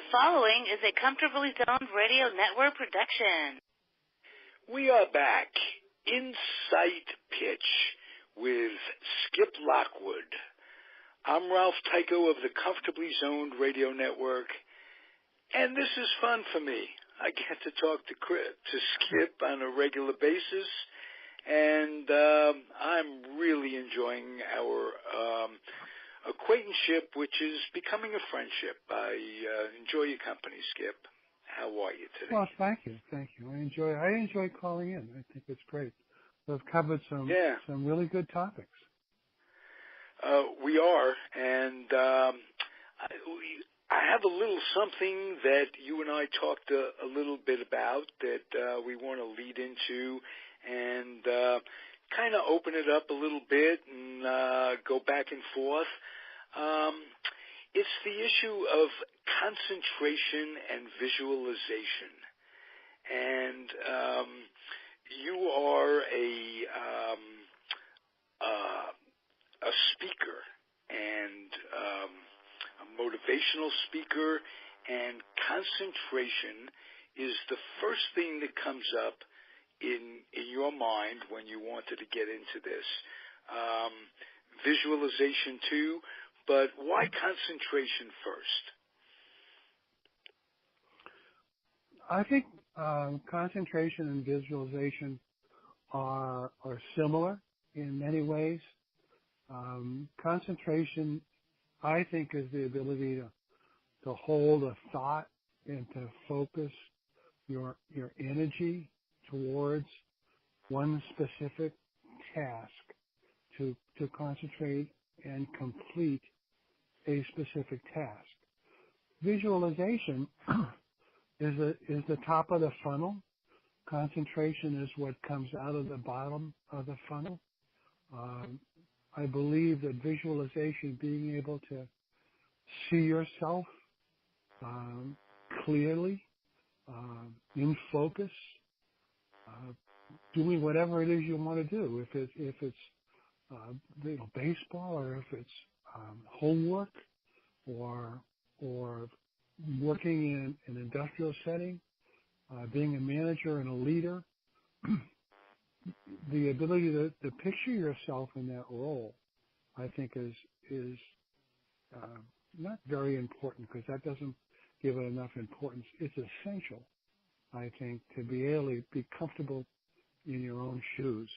The following is a Comfortably Zoned Radio Network production. We are back. Insight Pitch with Skip Lockwood. I'm Ralph Tyko of the Comfortably Zoned Radio Network, and this is fun for me. I get to talk to Skip on a regular basis, and I'm really enjoying our acquaintanceship, which is becoming a friendship. I enjoy your company, Skip. How are you today? Well, thank you. I enjoy calling in. I think it's great. We've covered some really good topics. We are, and I have a little something that you and I talked a little bit about that we want to lead into and kind of open it up a little bit and go back and forth. It's the issue of concentration and visualization. And you are a speaker and a motivational speaker, and concentration is the first thing that comes up in your mind when you wanted to get into this. Visualization too, but why concentration first? I think concentration and visualization are similar in many ways. Concentration, I think, is the ability to hold a thought and to focus your energy towards one specific task, to concentrate and complete a specific task. Visualization is the top of the funnel. Concentration is what comes out of the bottom of the funnel. I believe that visualization, being able to see yourself clearly, in focus, doing whatever it is you want to do. If it's baseball, or if it's homework, or working in an industrial setting, being a manager and a leader, the ability to picture yourself in that role, I think is not very important, because that doesn't give it enough importance. It's essential, I think, to be able to be comfortable in your own shoes.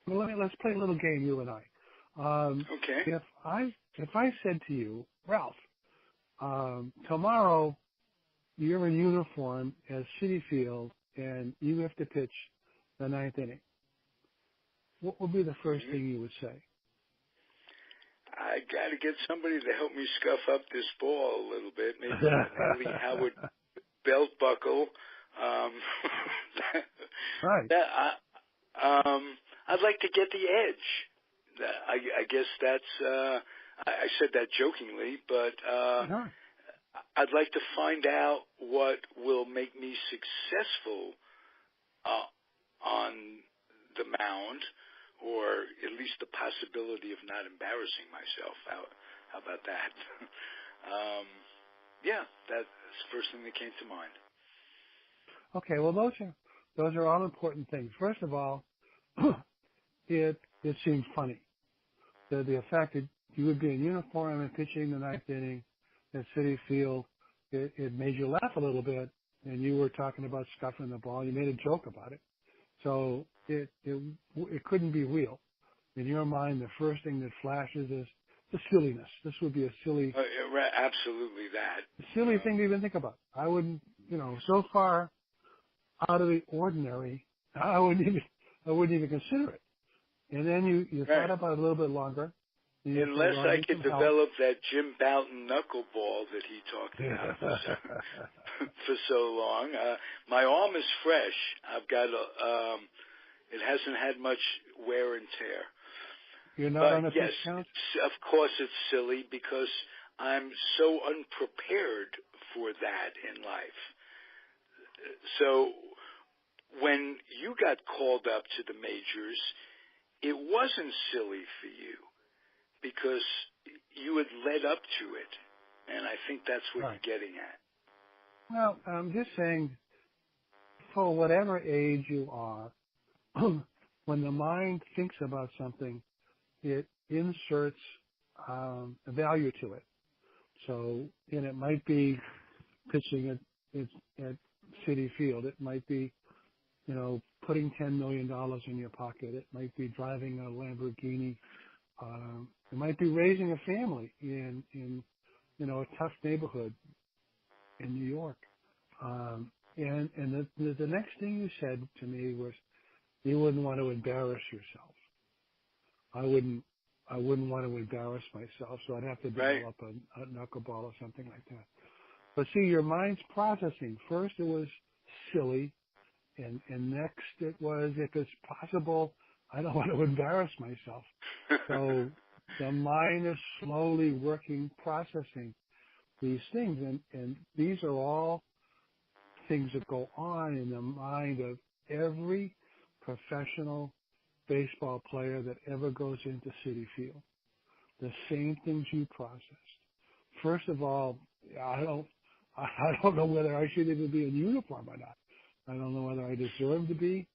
Well, let's play a little game, you and I. Okay. If I said to you, Ralph, tomorrow you're in uniform at Citi Field and you have to pitch the ninth inning, what would be the first thing you would say? I got to get somebody to help me scuff up this ball a little bit. Maybe Lee Howard belt buckle. Right. I'd like to get the edge. I guess that's. I said that jokingly, but I'd like to find out what will make me successful on the mound, or at least the possibility of not embarrassing myself. How about that? That's the first thing that came to mind. Okay, well, those are all important things. First of all, it seems funny. The fact that you would be in uniform and pitching the ninth inning at Citi Field, it made you laugh a little bit, and you were talking about scuffing the ball. You made a joke about it. So it couldn't be real. In your mind, the first thing that flashes is the silliness. This would be a silly... absolutely that. Silly thing to even think about. I wouldn't, so far out of the ordinary, I wouldn't even consider it. And then you thought about it a little bit longer. Unless I could develop that Jim Bouton knuckleball that he talked about for so long. My arm is fresh. I've got it hasn't had much wear and tear. You're not on a yes, count? Of course it's silly, because I'm so unprepared for that in life. So when you got called up to the majors, it wasn't silly for you, because you had led up to it And I think that's what Right. you're getting at. Well, I'm just saying, for whatever age you are, when the mind thinks about something, it inserts a value to it. So, and it might be pitching at Citi Field. It might be, putting $10 million in your pocket. It might be driving a Lamborghini. It might be raising a family in a tough neighborhood in New York. And the next thing you said to me was, you wouldn't want to embarrass yourself. I wouldn't want to embarrass myself, so I'd have to develop a knuckleball or something like that. But see, your mind's processing. First it was silly, and next it was, if it's possible, I don't want to embarrass myself. So the mind is slowly working, processing these things, and these are all things that go on in the mind of every professional baseball player that ever goes into Citi Field. The same things you processed. First of all, I don't know whether I should even be in uniform or not. I don't know whether I deserve to be.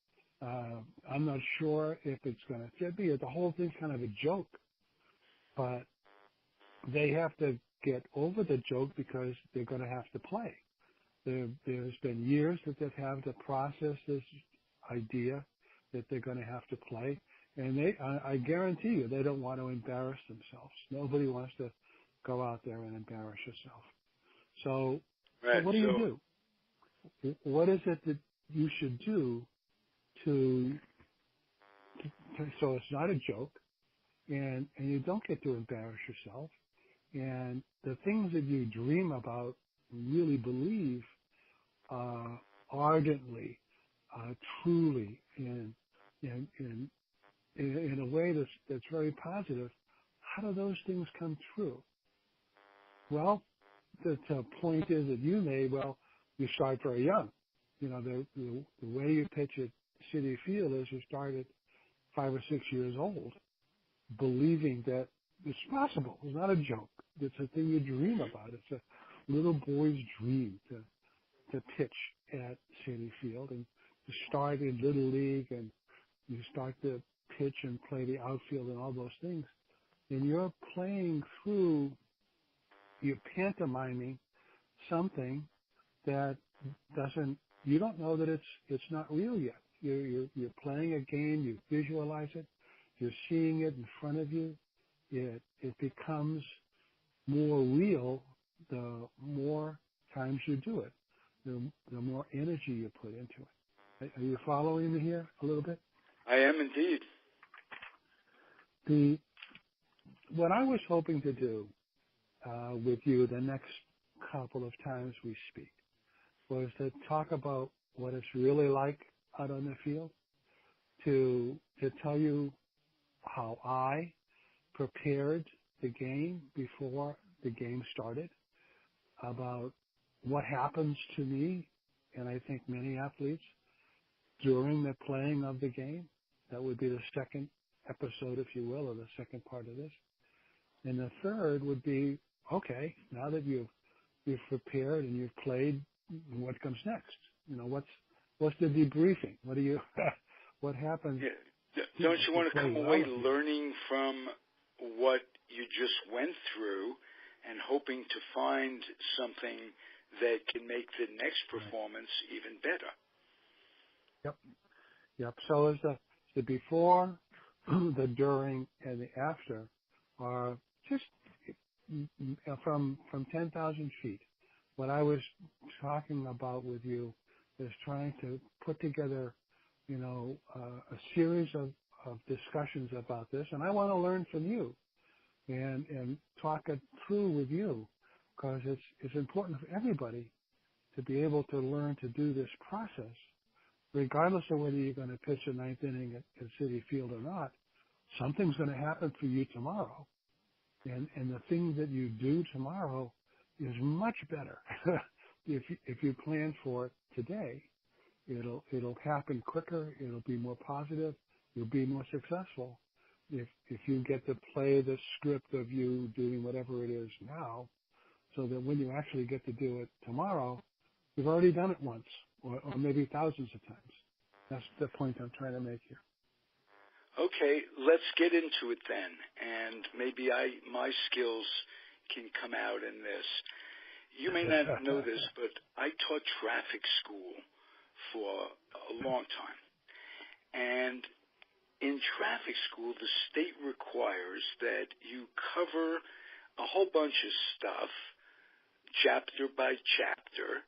I'm not sure if it's going to fit me. The whole thing's kind of a joke. But they have to get over the joke because they're going to have to play. There's been years that they've had to process this idea that they're going to have to play. And I guarantee you, they don't want to embarrass themselves. Nobody wants to go out there and embarrass yourself. So what do you do? What is it that you should do to so it's not a joke, and you don't get to embarrass yourself, and the things that you dream about, really believe ardently, truly, in a way that's very positive, how do those things come true? Well, the point is that you made, you start very young. The way you pitch at Citi Field is you start at 5 or 6 years old, believing that it's possible. It's not a joke. It's a thing you dream about. It's a little boy's dream to pitch at Citi Field and to start in Little League, and you start to pitch and play the outfield and all those things. And you're playing through, you're pantomiming something that you don't know that it's not real yet. You're playing a game, you visualize it, you're seeing it in front of you. It becomes more real the more times you do it, the more energy you put into it. Are you following me here a little bit? I am indeed. What I was hoping to do with you the next couple of times we speak was to talk about what it's really like out on the field, to tell you how I prepared the game before the game started, about what happens to me, and I think many athletes, during the playing of the game. That would be the second episode, if you will, or the second part of this. And the third would be, okay, now that you've prepared and you've played, what comes next? What's the debriefing? What happens? Yeah. Don't you want to come away learning from what you just went through and hoping to find something that can make the next performance even better? Yep. So as the before, the during, and the after are just from 10,000 feet. What I was talking about with you is trying to put together, a series of discussions about this, and I want to learn from you and talk it through with you, because it's important for everybody to be able to learn to do this process, regardless of whether you're going to pitch a ninth inning at Citi Field or not. Something's going to happen for you tomorrow, and the thing that you do tomorrow is much better if you plan for it today. It'll happen quicker. It'll be more positive. You'll be more successful if you get to play the script of you doing whatever it is now. so that when you actually get to do it tomorrow, you've already done it once, or maybe thousands of times. That's the point I'm trying to make here. Okay, let's get into it then, and maybe my skills can come out in this. You may not know this, but I taught traffic school for a long time. And in traffic school, the state requires that you cover a whole bunch of stuff, chapter by chapter,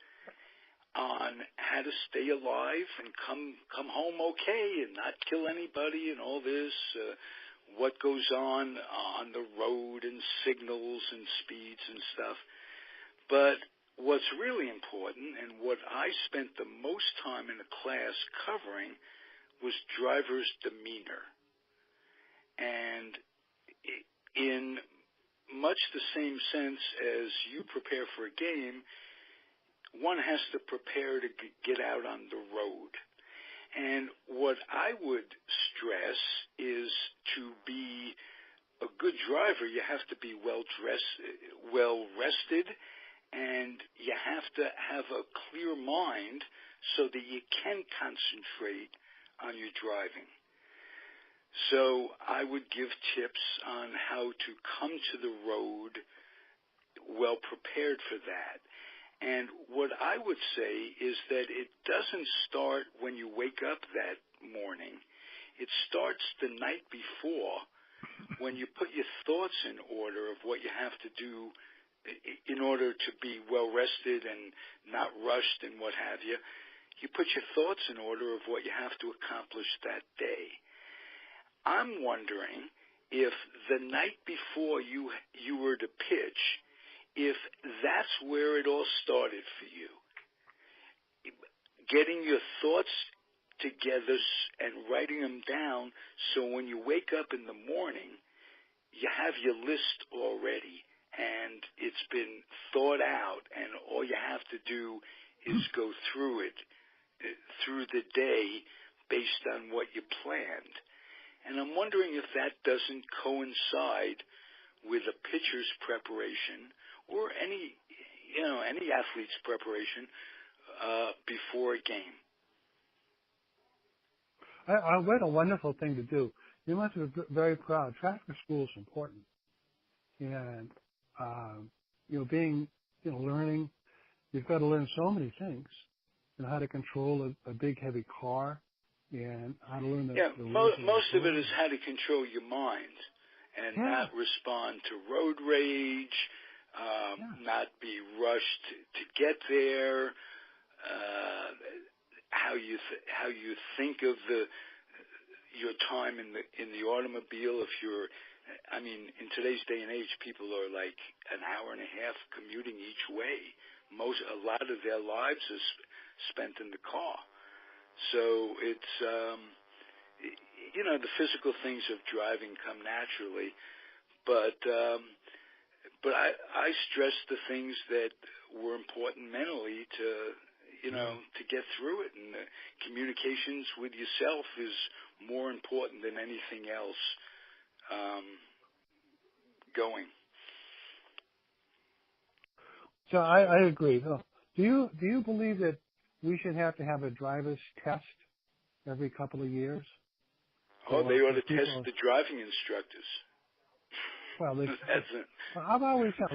on how to stay alive and come home okay and not kill anybody and all this, what goes on the road and signals and speeds and stuff. But what's really important, and what I spent the most time in the class covering, was driver's demeanor. And in much the same sense as you prepare for a game, one has to prepare to get out on the road. And what I would stress is to be a good driver, you have to be well dressed, well rested, and you have to have a clear mind so that you can concentrate on your driving. So I would give tips on how to come to the road well prepared for that. And what I would say is that it doesn't start when you wake up that morning. It starts the night before, when you put your thoughts in order of what you have to do in order to be well rested and not rushed and what have you. You put your thoughts in order of what you have to accomplish that day. I'm wondering if the night before you were to pitch, if that's where it all started for you. Getting your thoughts together and writing them down so when you wake up in the morning, you have your list already. And it's been thought out, and all you have to do is go through it, through the day, based on what you planned. And I'm wondering if that doesn't coincide with a pitcher's preparation or any athlete's preparation before a game. What a wonderful thing to do. You must be very proud. Traffic school is important. And learning, you've got to learn so many things. How to control a big, heavy car, and how to learn the most of it is how to control your mind and not respond to road rage, not be rushed to get there, how you think of your time in the automobile. If you're in today's day and age, people are like an hour and a half commuting each way. A lot of their lives is spent in the car. So it's, the physical things of driving come naturally. But I stress the things that were important mentally to get through it. And the communications with yourself is more important than anything else. Going. So I agree. Do you believe that we should have to have a driver's test every couple of years? Oh, they ought to test the driving instructors. Well, I've always said,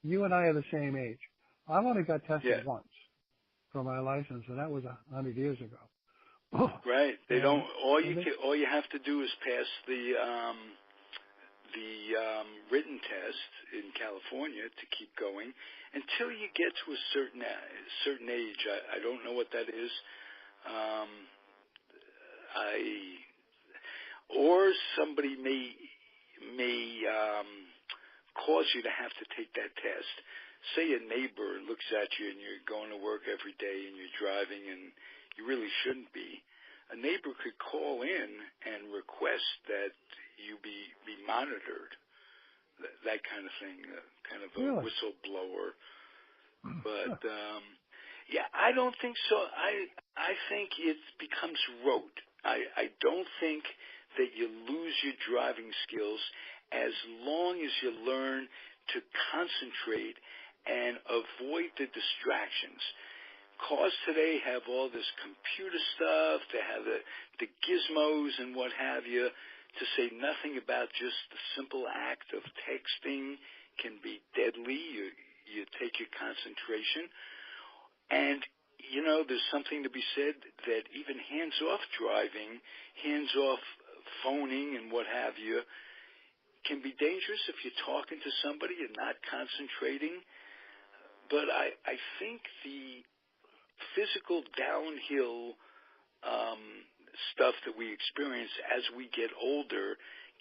you and I are the same age. I've only got tested once for my license, and that was 100 years ago. Right. They don't. All you have to do is pass the written test in California to keep going until you get to a certain age. I don't know what that is. Or somebody may cause you to have to take that test. Say a neighbor looks at you and you're going to work every day and you're driving and you really shouldn't be. A neighbor could call in and request that you be monitored, that kind of thing, kind of a whistleblower. But I don't think so. I think it becomes rote. I don't think that you lose your driving skills as long as you learn to concentrate and avoid the distractions. Cars today have all this computer stuff. They have the gizmos and what have you, to say nothing about just the simple act of texting can be deadly. You take your concentration. And, there's something to be said that even hands-off driving, hands-off phoning and what have you, can be dangerous if you're talking to somebody and not concentrating. But I think the physical downhill stuff that we experience as we get older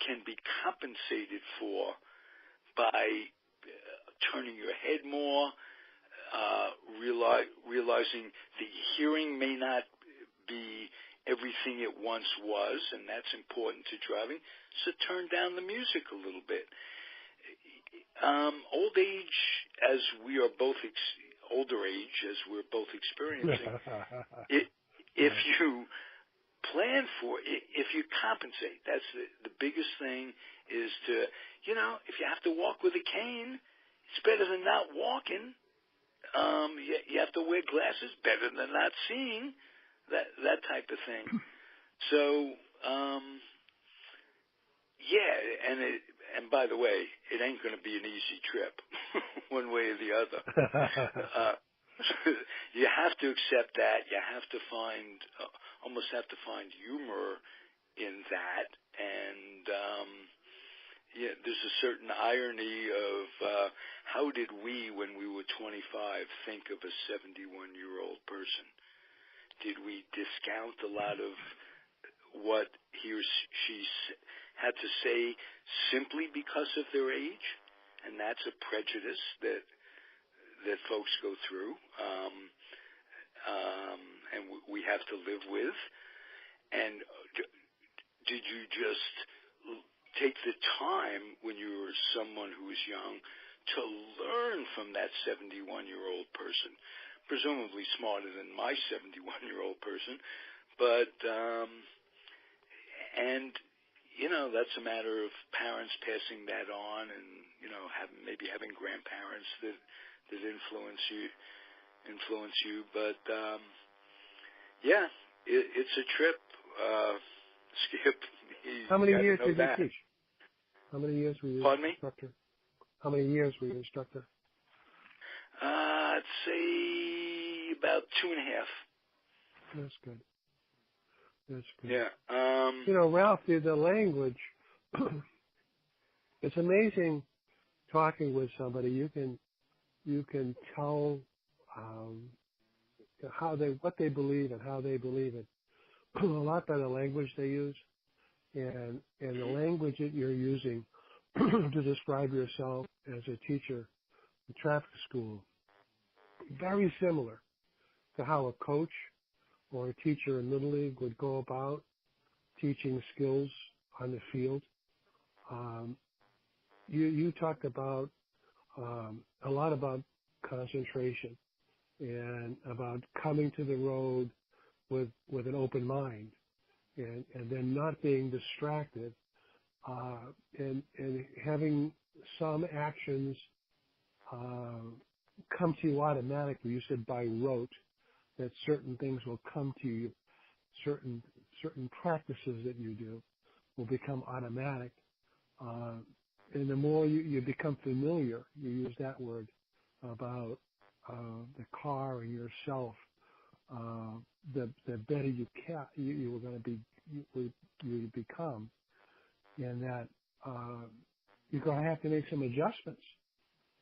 can be compensated for by turning your head more, realizing the hearing may not be everything it once was, and that's important to driving, so turn down the music a little bit. Old age, as we are both older age, as we're both experiencing, if you plan for it, if you compensate, that's the biggest thing is to, if you have to walk with a cane, it's better than not walking. You have to wear glasses, better than not seeing, that type of thing. So, and by the way, it ain't going to be an easy trip, one way or the other. You have to accept that. You have to almost have to find humor in that. And, there's a certain irony of how did we, when we were 25, think of a 71-year-old person? Did we discount a lot of what he or she had to say simply because of their age? And that's a prejudice that folks go through, and we have to live with. And did you just take the time when you were someone who was young to learn from that 71-year-old person, presumably smarter than my 71-year-old person, but that's a matter of parents passing that on, and maybe having grandparents that influence you. But it's a trip, Skip. How many years did you teach? How many years were you Pardon me? instructor? How many years were you instructor? I'd say about 2.5. That's good. Yeah. Ralph, the language, it's amazing talking with somebody. You can tell what they believe and how they believe it a lot by the language they use and the language that you're using to describe yourself as a teacher in traffic school. Very similar to how a coach or a teacher in Little League would go about teaching skills on the field. You talked about a lot about concentration and about coming to the road with an open mind and then not being distracted and having some actions come to you automatically. You said by rote that certain things will come to you, certain practices that you do will become automatic. And the more you become familiar, you use that word about the car and yourself, the better you were going to be, you become, and that you're going to have to make some adjustments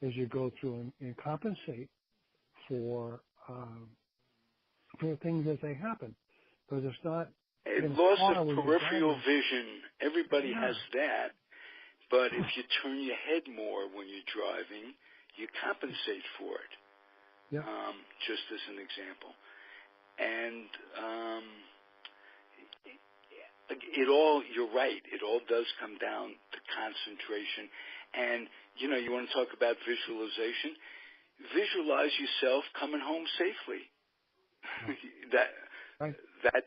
as you go through and compensate for things as they happen, because it's not. Loss of peripheral vision. Everybody has that, but if you turn your head more when you're driving, you compensate for it. Yeah. Just as an example, and you're right. It all does come down to concentration, and you want to talk about visualization. Visualize yourself coming home safely. That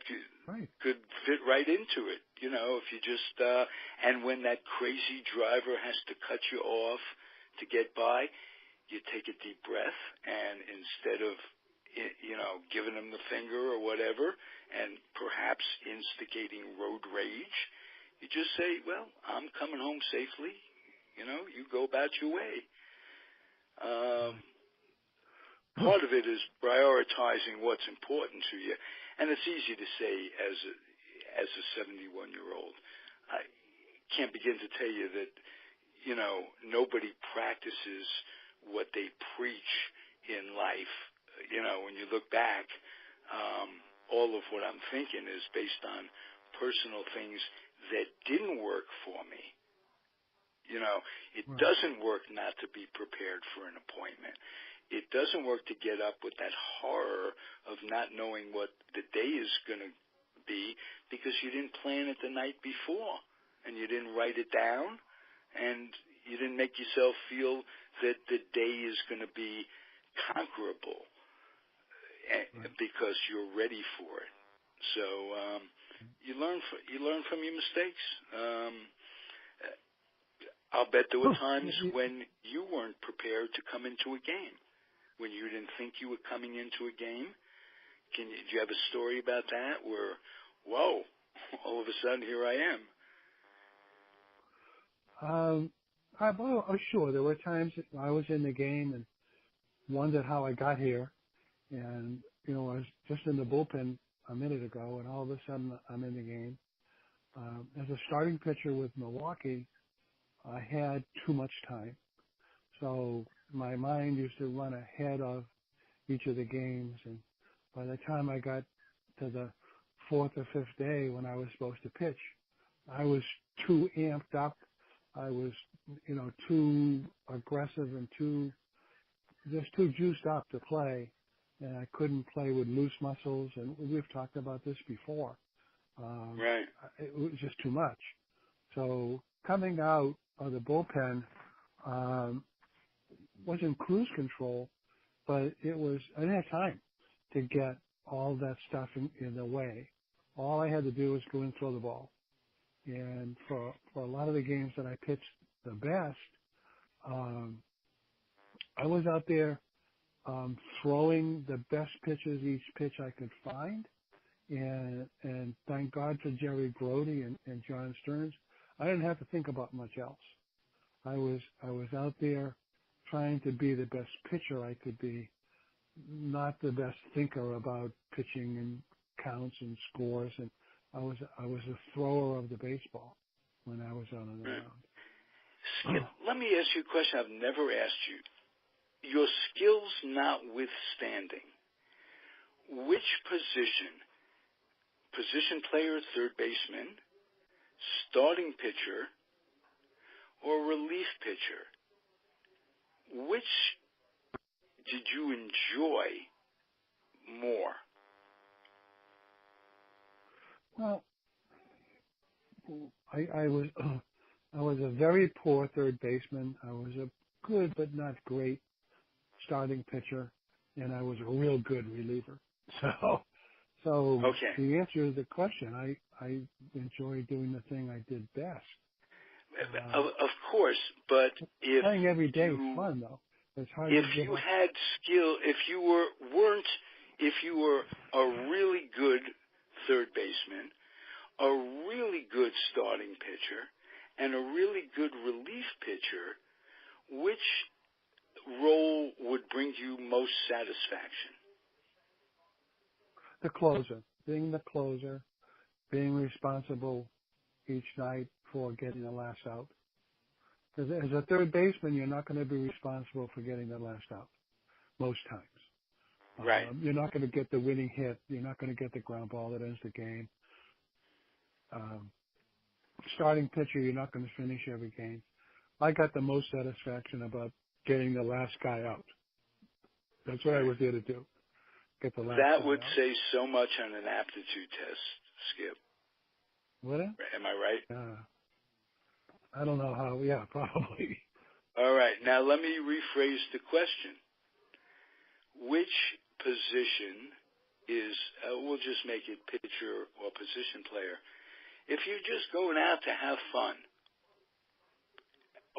could fit right into it. If you just and when that crazy driver has to cut you off to get by, you take a deep breath, and instead of, giving them the finger or whatever, and perhaps instigating road rage, you just say, well, I'm coming home safely. You go about your way. Part of it is prioritizing what's important to you, and it's easy to say as a 71-year-old. I can't begin to tell you that, nobody practices what they preach in life. When you look back, all of what I'm thinking is based on personal things that didn't work for me. It doesn't work not to be prepared for an appointment. It doesn't work to get up with that horror of not knowing what the day is going to be because you didn't plan it the night before and you didn't write it down and you didn't make yourself feel that the day is going to be conquerable because you're ready for it. So you learn from your mistakes. I'll bet there were times when you weren't prepared to come into a game, when you didn't think you were coming into a game. Do you have a story about that where, whoa, all of a sudden here I am? Sure. There were times that I was in the game and wondered how I got here. And, I was just in the bullpen a minute ago, and all of a sudden I'm in the game. As a starting pitcher with Milwaukee, I had too much time. So my mind used to run ahead of each of the games. And by the time I got to the fourth or fifth day when I was supposed to pitch, I was too amped up. I was, too aggressive and too juiced up to play. And I couldn't play with loose muscles. And we've talked about this before. Right. It was just too much. So coming out of the bullpen wasn't cruise control, but I didn't have time to get all that stuff in the way. All I had to do was go and throw the ball. And for a lot of the games that I pitched the best, I was out there throwing the best pitches each pitch I could find. And thank God for Jerry Brody and John Stearns. I didn't have to think about much else. I was out there trying to be the best pitcher I could be, not the best thinker about pitching and counts and scores. And I was a thrower of the baseball when I was on the mound. Skip, let me ask you a question I've never asked you. Your skills notwithstanding, which position player, third baseman, starting pitcher, or relief pitcher, which did you enjoy more? Well, I was a very poor third baseman. I was a good but not great starting pitcher, and I was a real good reliever. So okay. The answer to the question, I enjoy doing the thing I did best. Of course, but if playing every day is fun though. It's hard if to you had skill, if you were a really good third baseman, a really good starting pitcher, and a really good relief pitcher, which role would bring you most satisfaction? The closer, being the closer, being responsible each night for getting the last out. Because as a third baseman, you're not going to be responsible for getting the last out most times. Right. You're not going to get the winning hit. You're not going to get the ground ball that ends the game. Starting pitcher, you're not going to finish every game. I got the most satisfaction about getting the last guy out. That's what I was there to do. Get the last guy That would out. say so much on an aptitude test, Skip. Would it? Am I right? I don't know how. Yeah, probably. All right. Now let me rephrase the question. Which position is, we'll just make it pitcher or position player. If you're just going out to have fun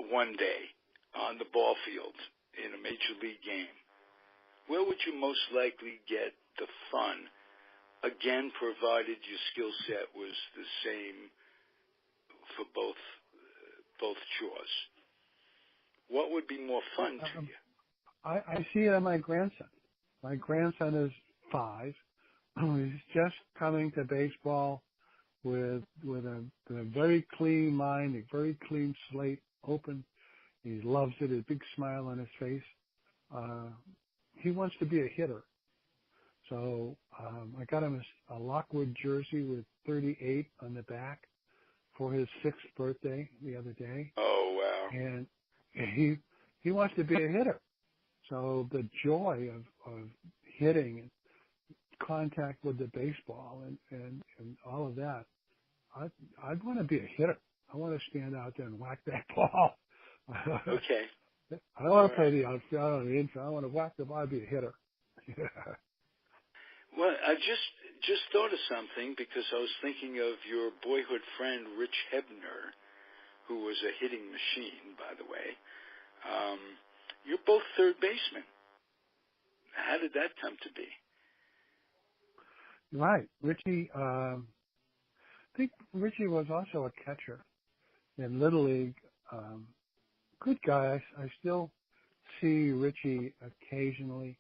one day on the ball field in a major league game, where would you most likely get the fun? Again, provided your skill set was the same for both chores. What would be more fun to you? I see it in my grandson. My grandson is 5. He's just coming to baseball with a very clean mind, a very clean slate, open. He loves it, a big smile on his face. He wants to be a hitter. So I got him a Lockwood jersey with 38 on the back for his 6th birthday the other day. Oh, wow. And he wants to be a hitter. So the joy of hitting and contact with the baseball and all of that, I'd want to be a hitter. I want to stand out there and whack that ball. Okay. I don't want to play the outfield or the infield. I want to whack the ball and be a hitter. Well, I just thought of something because I was thinking of your boyhood friend, Rich Hebner, who was a hitting machine, by the way. You're both third basemen. How did that come to be? Right. Richie, I think Richie was also a catcher in Little League. Good guy. I still see Richie occasionally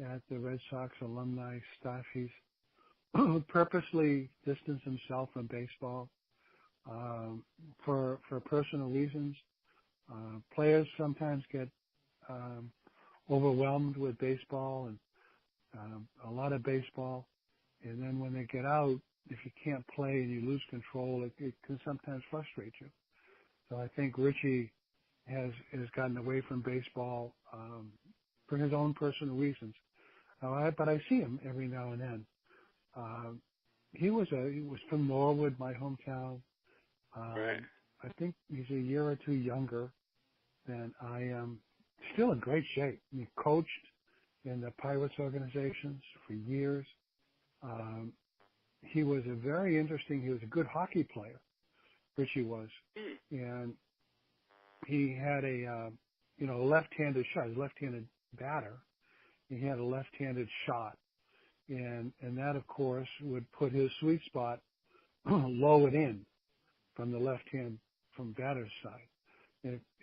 at the Red Sox alumni stuff. He's purposely distanced himself from baseball for personal reasons. Players sometimes get overwhelmed with baseball and a lot of baseball, and then when they get out, if you can't play and you lose control, it can sometimes frustrate you. So I think Richie has gotten away from baseball for his own personal reasons. But I see him every now and then. He was from Norwood, my hometown. Right. I think he's a year or 2 younger than I am. Still in great shape. He coached in the Pirates organizations for years. He was he was a good hockey player, Richie was. And he had a left-handed shot, a left-handed batter. He had a left-handed shot. And that, of course, would put his sweet spot low and in from the left hand, from batter's side.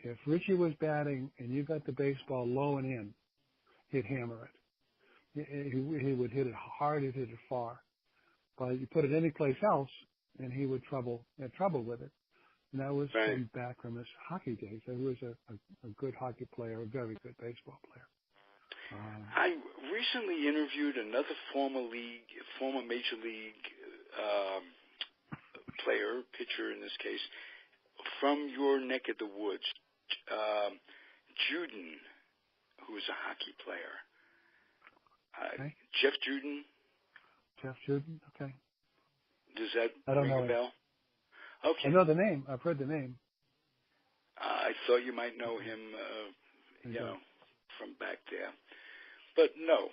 If Richie was batting and you got the baseball low and in, he'd hammer it. He would hit it hard, he'd hit it far. But you put it any place else, and he would have trouble with it. And that was back from his hockey days. He was a good hockey player, a very good baseball player. I recently interviewed another former major league player, pitcher in this case, from your neck of the woods, Juden, who is a hockey player. Okay. Jeff Juden. Jeff Juden, okay. Does that ring a bell? Okay. I know the name. I've heard the name. I thought you might know him, from back there. But no.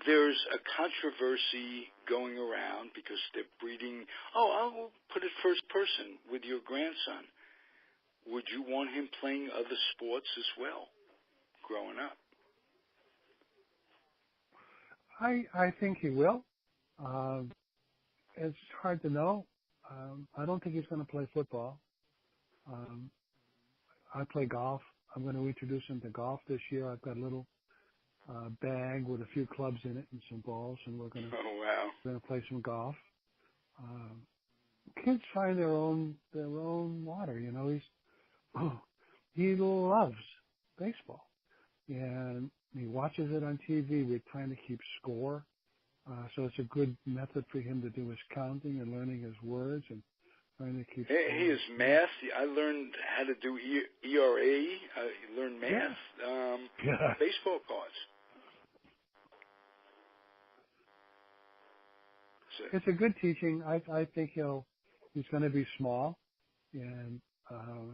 There's a controversy going around because they're breeding. I'll put it first person with your grandson. Would you want him playing other sports as well, growing up? I think he will. It's hard to know. I don't think he's going to play football. I play golf. I'm going to introduce him to golf this year. I've got a little bag with a few clubs in it and some balls, and we're going to play some golf. Kids find their own water. He loves baseball, and he watches it on TV. We're trying to keep score, so it's a good method for him to do his counting and learning his words and trying to keep. He is math. I learned how to do ERA. I learned math. Baseball cards. It's a good teaching. I think he's going to be small, and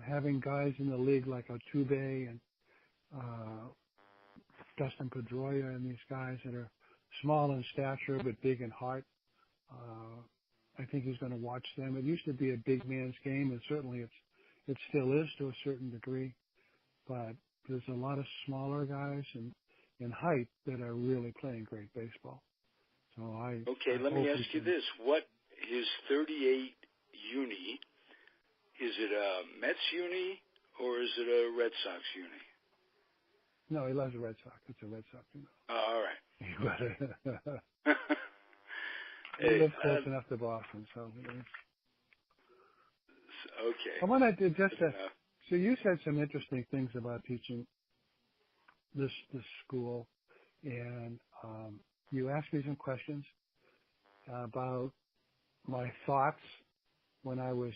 having guys in the league like Altuve and Dustin Pedroia and these guys that are small in stature but big in heart, I think he's going to watch them. It used to be a big man's game, and certainly it still is to a certain degree. but there's a lot of smaller guys in height that are really playing great baseball. So Okay, let me ask you this. What his 38 uni, is it a Mets uni or is it a Red Sox uni? No, he loves the Red Sox. It's a Red Sox. Oh, all right. He lives close enough to Boston, so. Okay. I want to just so you said some interesting things about teaching this school, and you asked me some questions about my thoughts when I was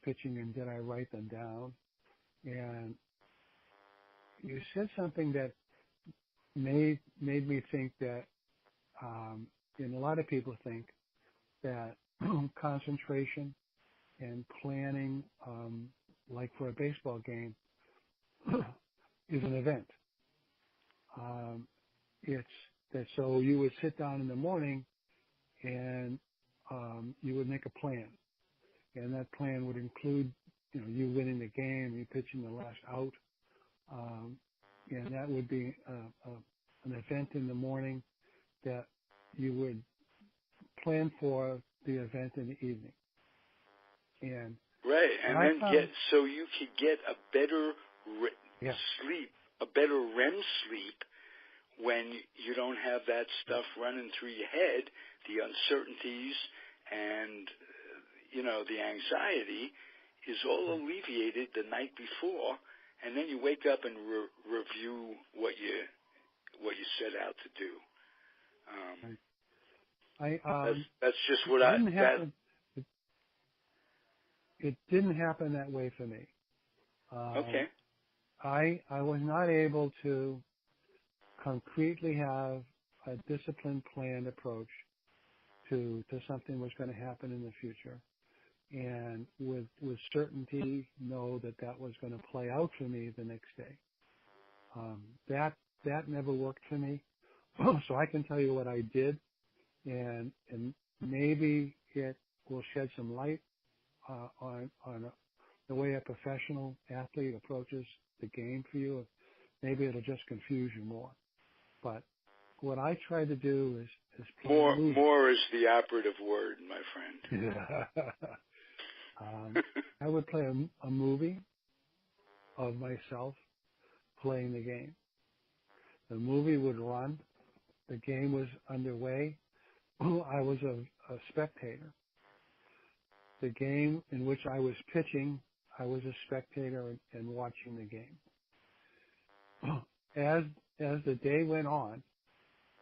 pitching, and did I write them down? And you said something that made me think that, and a lot of people think that concentration and planning, like for a baseball game, is an event. It's that so you would sit down in the morning and you would make a plan, and that plan would include, you winning the game, you pitching the last out, and that would be an event in the morning that you would plan for the event in the evening. And right, and then so you could get a better sleep, a better REM sleep when you don't have that stuff running through your head, the uncertainties and, the anxiety is all alleviated the night before, and then you wake up and review what you set out to do. That's just what It didn't happen that way for me. Okay. I was not able to concretely have a disciplined, planned approach to something was going to happen in the future, and with certainty know that was going to play out for me the next day. That never worked for me. So I can tell you what I did, and maybe it will shed some light on the way a professional athlete approaches the game for you. Maybe it'll just confuse you more. But what I try to do is more is the operative word, my friend. Yeah. I would play a movie of myself playing the game. The movie would run. The game was underway. I was a spectator. The game in which I was pitching, I was a spectator and watching the game. As the day went on,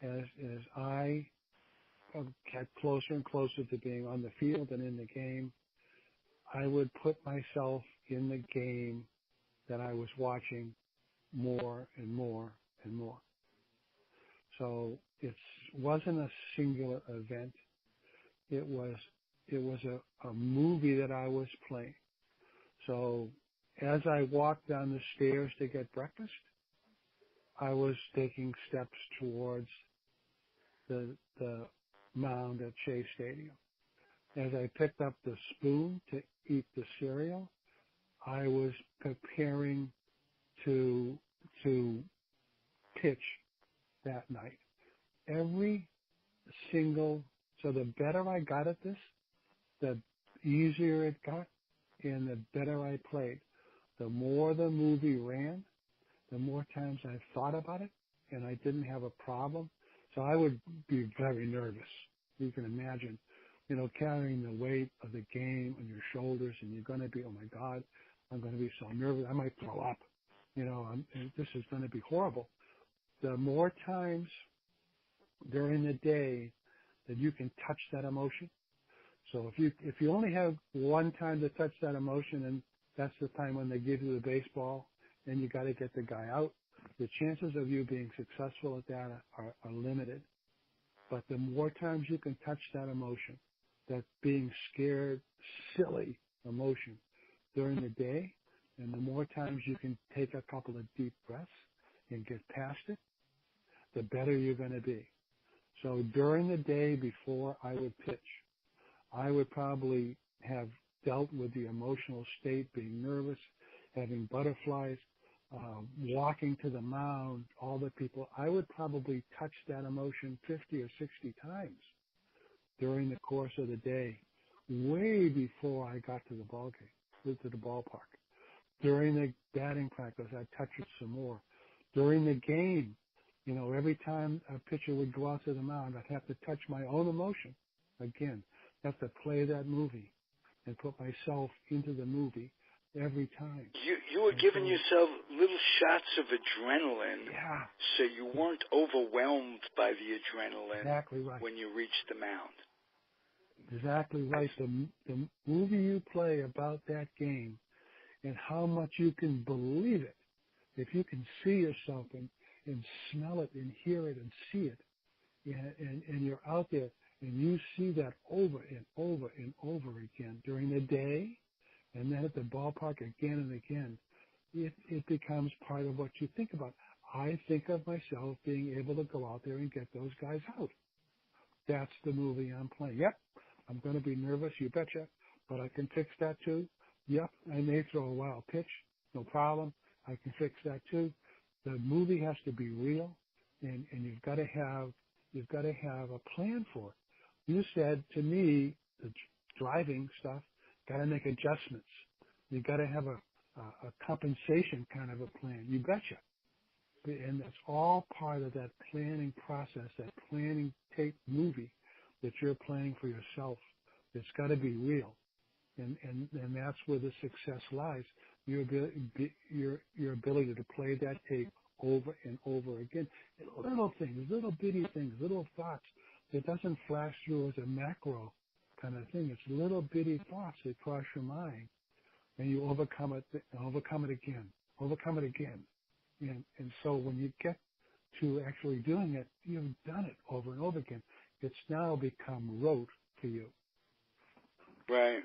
as I got closer and closer to being on the field and in the game, I would put myself in the game that I was watching more and more and more. So it wasn't a singular event. It was a movie that I was playing. So as I walked down the stairs to get breakfast, I was taking steps towards the mound at Shea Stadium. As I picked up the spoon to eat the cereal, I was preparing to pitch that night. So the better I got at this, the easier it got, and the better I played. The more the movie ran, the more times I thought about it, and I didn't have a problem. So I would be very nervous. You can imagine, carrying the weight of the game on your shoulders, and you're going to be, oh my God, I'm going to be so nervous, I might throw up. This is going to be horrible. The more times during the day that you can touch that emotion. So if you only have one time to touch that emotion, and that's the time when they give you the baseball, and you got to get the guy out, the chances of you being successful at that are limited. But the more times you can touch that emotion, that being scared, silly emotion during the day, and the more times you can take a couple of deep breaths and get past it, the better you're going to be. So during the day before I would pitch, I would probably have dealt with the emotional state, being nervous, having butterflies. walking to the mound, all the people, I would probably touch that emotion 50 or 60 times during the course of the day, way before I got to the ball game, to the ballpark. During the batting practice, I'd touch it some more. During the game, every time a pitcher would go out to the mound, I'd have to touch my own emotion again. Have to play that movie and put myself into the movie every time. You were giving yourself little shots of adrenaline, so you weren't overwhelmed by the adrenaline exactly right. when you reached the mound. Exactly right. The movie you play about that game and how much you can believe it, if you can see yourself and smell it and hear it and see it, and you're out there and you see that over and over and over again during the day, and then at the ballpark again and again, it becomes part of what you think about. I think of myself being able to go out there and get those guys out. That's the movie I'm playing. Yep, I'm going to be nervous, you betcha, but I can fix that too. Yep, I may throw a wild pitch, no problem. I can fix that too. The movie has to be real, and you've got to have a plan for it. You said to me, the driving stuff, got to make adjustments. You got to have a compensation kind of a plan. You betcha. And that's all part of that planning process, that planning tape movie that you're playing for yourself. It's got to be real. And that's where the success lies. Your ability to play that tape over and over again. Little things, little bitty things, little thoughts. It doesn't flash through as a macro kind of thing. It's little bitty thoughts that cross your mind, and you overcome it again. And so when you get to actually doing it, you've done it over and over again. It's now become rote for you. Right.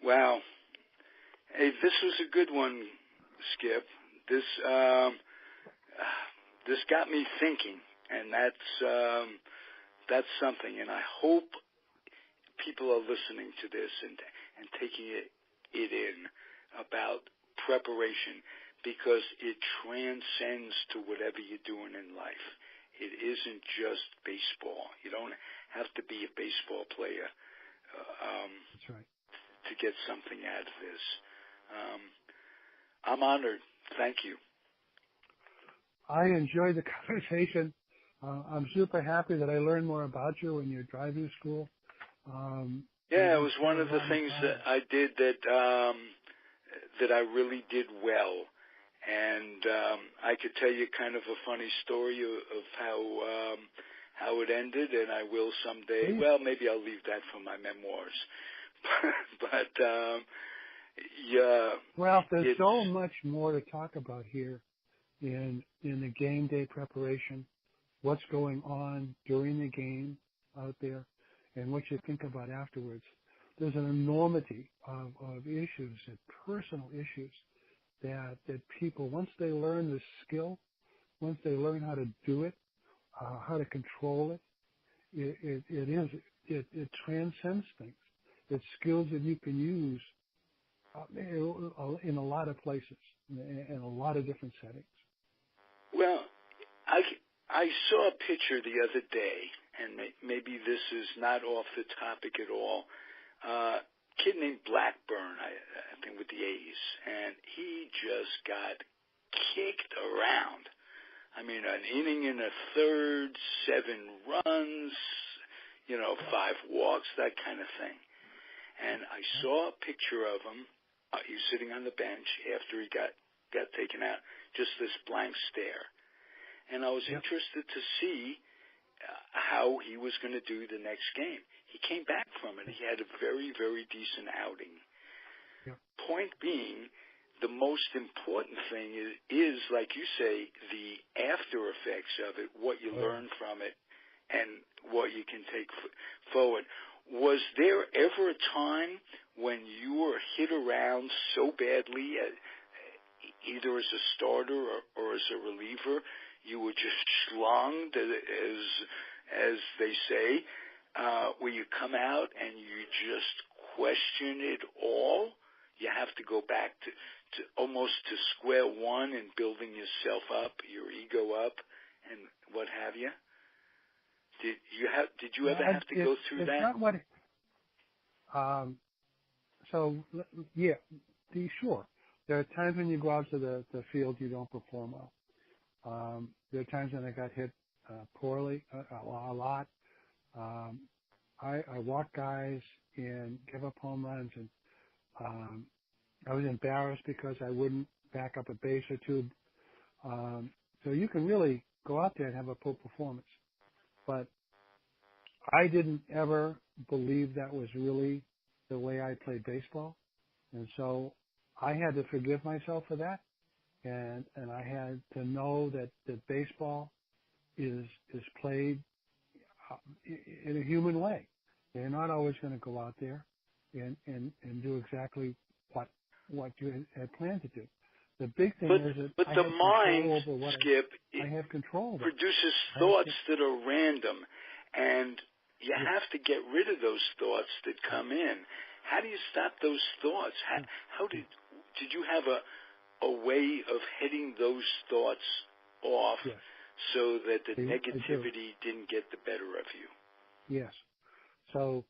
Wow. Hey, this was a good one, Skip. This got me thinking, and that's something. And I hope people are listening to this and taking it in about preparation, because it transcends to whatever you're doing in life. It isn't just baseball. You don't have to be a baseball player That's right. to get something out of this. I'm honored. Thank you. I enjoyed the conversation. I'm super happy that I learned more about you in your driving school. It was one of the things that I did that I really did well. And I could tell you kind of a funny story of how it ended, and I will someday. Well, maybe I'll leave that for my memoirs. But Ralph, there's so much more to talk about here in the game day preparation, what's going on during the game out there, and what you think about afterwards. There's an enormity of issues and personal issues that people, once they learn the skill, once they learn how to do it, how to control it, it transcends things. It's skills that you can use in a lot of places, in a lot of different settings. Well, I saw a picture the other day, and maybe this is not off the topic at all. Kid named Blackburn, I think with the A's, and he just got kicked around. I mean, an inning and a third, 7 runs, 5 walks, that kind of thing. And I saw a picture of him. He was sitting on the bench after he got taken out, just this blank stare. And I was interested to see how he was going to do the next game. He came back from it. He had a very, very decent outing. Yep. Point being, the most important thing is, like you say, the after effects of it, what you learn from it, and what you can take forward. Was there ever a time when you were hit around so badly, either as a starter or as a reliever, you were just slunged, as they say, where you come out and you just question it all? you have to go back to almost to square one in building yourself up, your ego up, and what have you? Did you ever have to go through that? It's not what. So yeah, sure. There are times when you go out to the field you don't perform well. There are times when I got hit poorly a lot. I walk guys and give up home runs, and I was embarrassed because I wouldn't back up a base or two. So you can really go out there and have a poor performance. But I didn't ever believe that was really the way I played baseball. And so I had to forgive myself for that. And I had to know that baseball is played in a human way. They're not always going to go out there and do exactly what you had planned to do. The big thing is that I the have mind, control over what Skip, I have control over. Produces thoughts that are random, and you have to get rid of those thoughts that come in. How do you stop those thoughts? How did you have a way of heading those thoughts off so that the negativity didn't get the better of you? Yes. So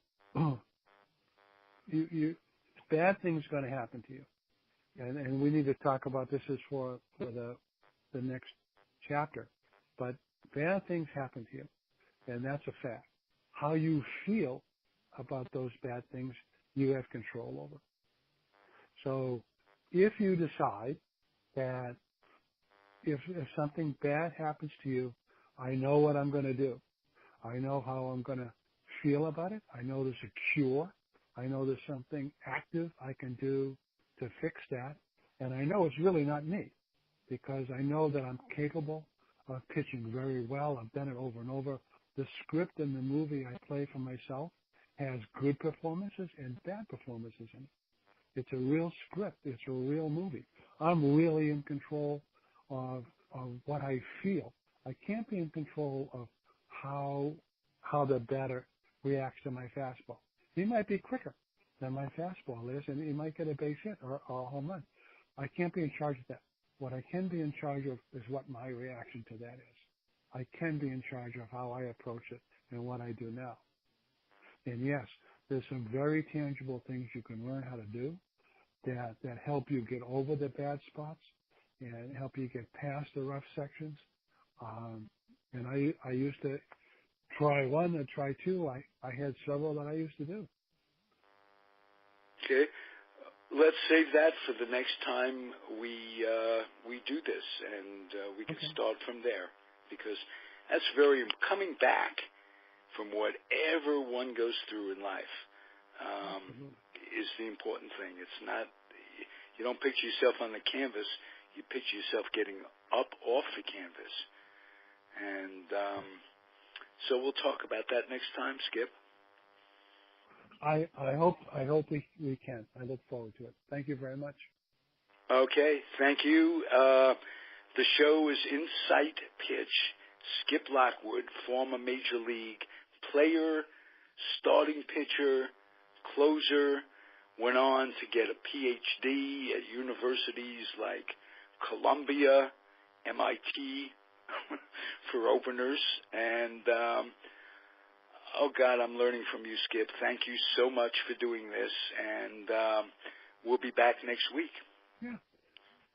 bad things are going to happen to you. And we need to talk about this as for the next chapter. But bad things happen to you, and that's a fact. How you feel about those bad things, you have control over. So if you decide that if something bad happens to you, I know what I'm going to do. I know how I'm going to feel about it. I know there's a cure. I know there's something active I can do to fix that. And I know it's really not me, because I know that I'm capable of pitching very well. I've done it over and over. The script in the movie I play for myself has good performances and bad performances in it. It's a real script. It's a real movie. I'm really in control of what I feel. I can't be in control of how the batter reacts to my fastball. He might be quicker than my fastball is, and he might get a base hit or a home run. I can't be in charge of that. What I can be in charge of is what my reaction to that is. I can be in charge of how I approach it and what I do now. And yes, there's some very tangible things you can learn how to do that help you get over the bad spots and help you get past the rough sections. And I used to try one and try two. I had several that I used to do. Okay. Let's save that for the next time we do this, and we can start from there, because that's coming back from whatever one goes through in life is the important thing. It's not, you don't picture yourself on the canvas, you picture yourself getting up off the canvas. And so we'll talk about that next time, Skip. I hope we can. I look forward to it. Thank you very much. Okay, thank you. The show is Insight Pitch. Skip Lockwood, former Major League player, starting pitcher, closer, went on to get a PhD at universities like Columbia, MIT, for openers, and oh, God, I'm learning from you, Skip. Thank you so much for doing this, and we'll be back next week. Yeah,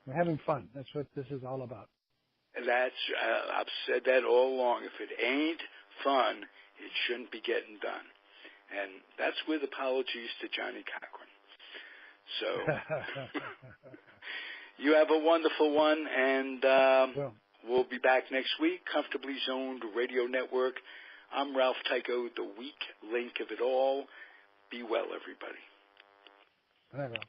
we're having fun. That's what this is all about. I've said that all along. If it ain't fun, it shouldn't be getting done. And that's with apologies to Johnny Cochran. So you have a wonderful one, and we'll be back next week. Comfortably Zoned Radio Network. I'm Ralph Tyko, the weak link of it all. Be well, everybody. All right, Ralph.